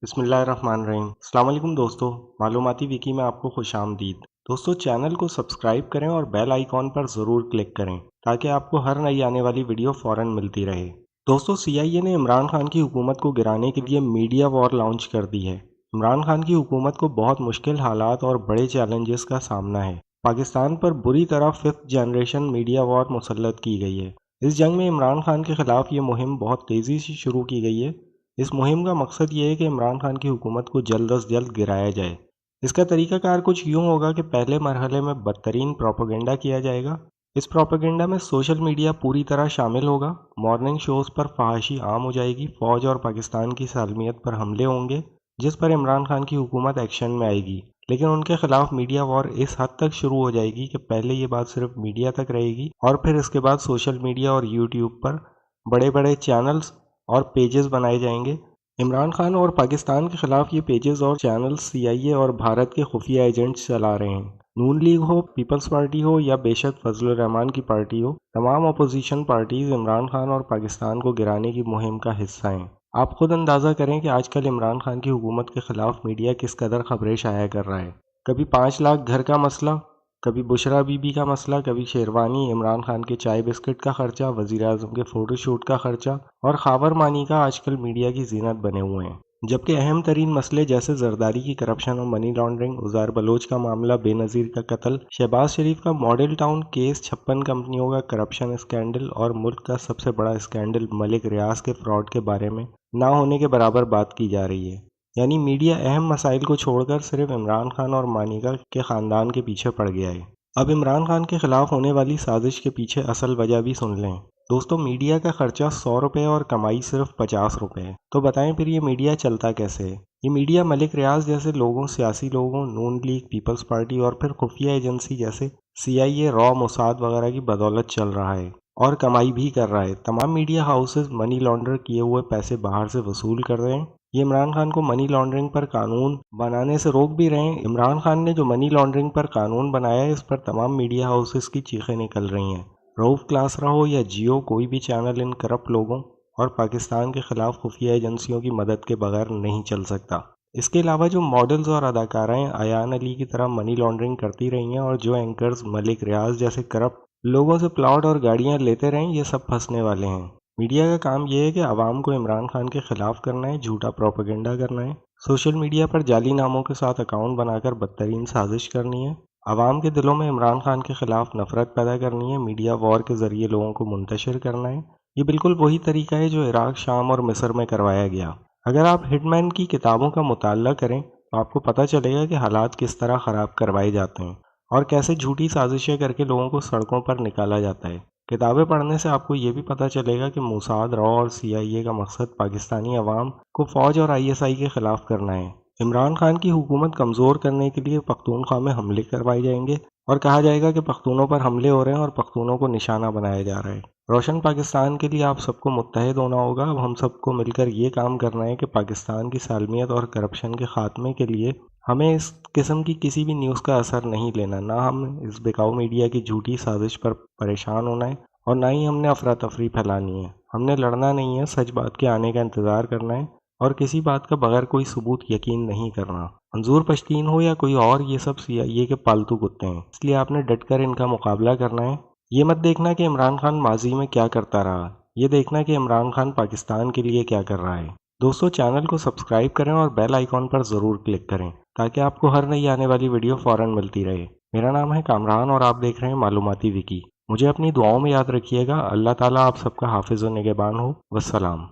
बिस्मिल्लाहिर्रहमानिर्रहीम। अस्सलाम वालेकुम दोस्तों, मालूमाती विकी में आपको खुश आमदीद। दोस्तों, चैनल को सब्सक्राइब करें और बेल आइकॉन पर ज़रूर क्लिक करें ताकि आपको हर नई आने वाली वीडियो फ़ौरन मिलती रहे। दोस्तों, CIA ने इमरान खान की हुकूमत को गिराने के लिए मीडिया वॉर लॉन्च कर दी है। इमरान खान की हुकूमत को बहुत मुश्किल हालात और बड़े चैलेंजेस का सामना है। पाकिस्तान पर बुरी तरह 5th जनरेशन मीडिया वॉर मुसल्लत की गई है। इस जंग में इमरान खान के ख़िलाफ़ ये मुहिम बहुत तेज़ी से शुरू की गई है। इस मुहिम का मकसद ये है कि इमरान खान की हुकूमत को जल्द अज जल्द गिराया जाए। इसका तरीक़ाकार कुछ यूँ होगा कि पहले मरहले में बदतरीन प्रोपेगेंडा किया जाएगा। इस प्रोपेगेंडा में सोशल मीडिया पूरी तरह शामिल होगा। मॉर्निंग शोज़ पर फहाशी आम हो जाएगी। फ़ौज और पाकिस्तान की सालमियत पर हमले होंगे जिस पर इमरान खान की हुकूमत एक्शन में आएगी। लेकिन उनके खिलाफ मीडिया वॉर इस हद तक शुरू हो जाएगी कि पहले ये बात सिर्फ मीडिया तक रहेगी और फिर इसके बाद सोशल मीडिया और यूट्यूब पर बड़े बड़े चैनल्स और पेजेस बनाए जाएंगे। इमरान खान और पाकिस्तान के खिलाफ ये पेजेस और चैनल्स CIA और भारत के खुफिया एजेंट्स चला रहे हैं। नून लीग हो, पीपल्स पार्टी हो या बेशक फजलुर रहमान की पार्टी हो, तमाम अपोजिशन पार्टीज इमरान खान और पाकिस्तान को गिराने की मुहिम का हिस्सा हैं। आप खुद अंदाज़ा करें कि आजकल इमरान खान की हुकूमत के खिलाफ मीडिया किस कदर खबरें शाया कर रहा है। कभी 5 लाख घर का मसला, कभी बुशरा बीबी का मसला, कभी शेरवानी, इमरान खान के चाय बिस्किट का खर्चा, वज़ीर आज़म के फ़ोटो शूट का खर्चा और खावर मानी का आजकल मीडिया की जीनत बने हुए हैं। जबकि अहम तरीन मसले जैसे जरदारी की करप्शन और मनी लॉन्ड्रिंग, उज़ार बलोच का मामला, बेनज़ीर का कत्ल, शहबाज शरीफ का मॉडल टाउन केस, 56 कंपनियों का करप्शन स्कैंडल और मुल्क का सबसे बड़ा स्कैंडल मलिक रियाज के फ्रॉड के बारे में ना होने के बराबर बात की जा रही है। यानी मीडिया अहम मसाइल को छोड़कर सिर्फ इमरान खान और मानिका के ख़ानदान के पीछे पड़ गया है। अब इमरान खान के खिलाफ होने वाली साजिश के पीछे असल वजह भी सुन लें। दोस्तों, मीडिया का खर्चा 100 रुपये और कमाई सिर्फ 50 रुपये है। तो बताएं फिर ये मीडिया चलता कैसे है? ये मीडिया मलिक रियाज जैसे लोगों, सियासी लोगों, नून लीग, पीपल्स पार्टी और फिर खुफिया एजेंसी जैसे CIA, रॉ, मोसाद वगैरह की बदौलत चल रहा है और कमाई भी कर रहा है। तमाम मीडिया हाउसेज मनी लॉन्डर किए हुए पैसे बाहर से वसूल कर रहे हैं। ये इमरान खान को मनी लॉन्ड्रिंग पर कानून बनाने से रोक भी रहे हैं। इमरान खान ने जो मनी लॉन्ड्रिंग पर कानून बनाया है, इस पर तमाम मीडिया हाउसेस की चीखें निकल रही हैं। रऊफ क्लास रहो या जियो, कोई भी चैनल इन करप्ट लोगों और पाकिस्तान के खिलाफ खुफिया एजेंसियों की मदद के बगैर नहीं चल सकता। इसके अलावा जो मॉडल्स और अदाकाराएं अयान अली की तरह मनी लॉन्ड्रिंग करती रही हैं और जो एंकर्स मलिक रियाज जैसे करप्ट लोगों से प्लॉट और गाड़ियां लेते रहें, ये सब फंसने वाले हैं। मीडिया का काम यह है कि आवाम को इमरान खान के खिलाफ करना है, झूठा प्रोपेगेंडा करना है, सोशल मीडिया पर जाली नामों के साथ अकाउंट बनाकर बदतरीन साजिश करनी है, आवाम के दिलों में इमरान खान के खिलाफ नफरत पैदा करनी है, मीडिया वॉर के ज़रिए लोगों को मुंतशिर करना है। ये बिल्कुल वही तरीका है जो इराक, शाम और मिस्र में करवाया गया। अगर आप हिटमैन की किताबों का मुताला करें तो आपको पता चलेगा कि हालात किस तरह ख़राब करवाए जाते हैं और कैसे झूठी साजिशें करके लोगों को सड़कों पर निकाला जाता है। किताबें पढ़ने से आपको ये भी पता चलेगा कि मोसाद, रॉ और CIA का मकसद पाकिस्तानी अवाम को फ़ौज और ISI के ख़िलाफ़ करना है। इमरान खान की हुकूमत कमज़ोर करने के लिए पख्तूनख्वा में हमले करवाए जाएंगे और कहा जाएगा कि पख्तूनों पर हमले हो रहे हैं और पख्तूनों को निशाना बनाया जा रहा है। रोशन पाकिस्तान के लिए आप सबको मुत्तहिद होना होगा। अब हम सबको मिलकर ये काम करना है कि पाकिस्तान की सालमियत और करप्शन के ख़ात्मे के लिए हमें इस किस्म की किसी भी न्यूज़ का असर नहीं लेना। ना हम इस बिकाऊ मीडिया की झूठी साजिश पर परेशान होना है और ना ही हमने अफरा तफरी फैलानी है। हमने लड़ना नहीं है, सच बात के आने का इंतज़ार करना है और किसी बात का बगैर कोई सबूत यकीन नहीं करना। मंजूर पश्तीन हो या कोई और, ये सब CIA के पालतू कुत्ते हैं, इसलिए आपने डटकर इनका मुकाबला करना है। ये मत देखना कि इमरान खान माजी में क्या करता रहा, ये देखना कि इमरान खान पाकिस्तान के लिए क्या कर रहा है। दोस्तों, चैनल को सब्सक्राइब करें और बेल आइकॉन पर ज़रूर क्लिक करें ताकि आपको हर नई आने वाली वीडियो फ़ौरन मिलती रहे। मेरा नाम है कामरान और आप देख रहे हैं मालूमाती विकी। मुझे अपनी दुआओं में याद रखिएगा। अल्लाह ताला आप सबका हाफिज़ व निगहबान हो। वस्सलाम।